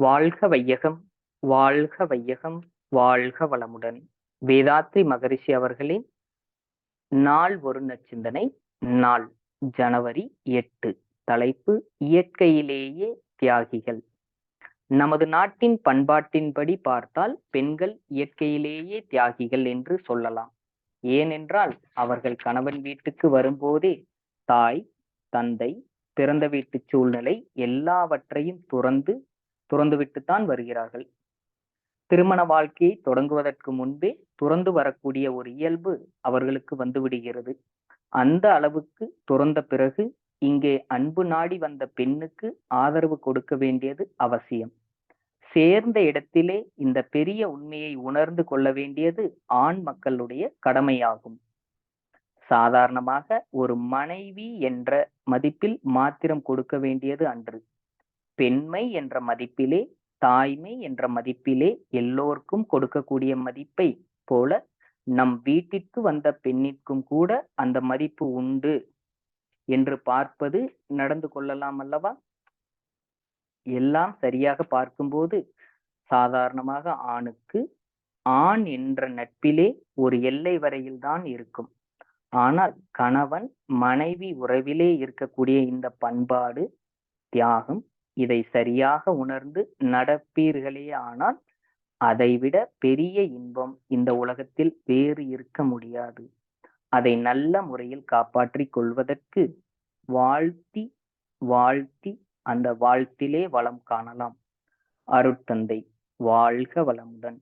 வாழ்க வையகம், வாழ்க வையகம், வாழ்க வளமுடன். வேதாத்ரி மகரிஷி அவர்களின் நாள் ஒரு நச்சிந்தனை. நாள் ஜனவரி 8. தலைப்பு இயற்கையிலேயே தியாகிகள். நமது நாட்டின் பண்பாட்டின்படி பார்த்தால் பெண்கள் இயற்கையிலேயே தியாகிகள் என்று சொல்லலாம். ஏனென்றால் அவர்கள் கணவன் வீட்டுக்கு வரும்போதே தாய், தந்தை, பிறந்த வீட்டு சூழ்நிலை எல்லாவற்றையும் துறந்துவிட்டுத்தான் வருகிறார்கள். திருமண வாழ்க்கையை தொடங்குவதற்கு முன்பே துறந்து வரக்கூடிய ஒரு இயல்பு அவர்களுக்கு வந்துவிடுகிறது. அந்த அளவுக்கு துறந்த பிறகு இங்கே அன்பு நாடி வந்த பெண்ணுக்கு ஆதரவு கொடுக்க வேண்டியது அவசியம். சேர்ந்த இடத்திலே இந்த பெரிய உண்மையை உணர்ந்து கொள்ள வேண்டியது ஆண் மக்களுடைய கடமையாகும். சாதாரணமாக ஒரு மனைவி என்ற மதிப்பில் மாத்திரம் கொடுக்க வேண்டியது அன்று. பெண்மை என்ற மதிப்பிலே, தாய்மை என்ற மதிப்பிலே எல்லோருக்கும் கொடுக்கக்கூடிய மதிப்பை போல நம் வீட்டிற்கு வந்த பெண்ணிற்கும் கூட அந்த மதிப்பு உண்டு என்று பார்ப்பது நடந்து கொள்ளலாம் அல்லவா? எல்லாம் சரியாக பார்க்கும்போது சாதாரணமாக ஆணுக்கு ஆண் என்ற நட்பிலே ஒரு எல்லை வரையில் தான் இருக்கும். ஆனால் கணவன் மனைவி உறவிலே இருக்கக்கூடிய இந்த பண்பாடு, தியாகம், இதை சரியாக உணர்ந்து நடப்பீர்களேயானால் அதைவிட பெரிய இன்பம் இந்த உலகத்தில் வேறு இருக்க முடியாது. அதை நல்ல முறையில் காப்பாற்றிக் கொள்வதற்கு வாழ்த்தி வாழ்த்தி அந்த வாழ்த்திலே வளம் காணலாம். அருட்தந்தை வாழ்க வளமுடன்.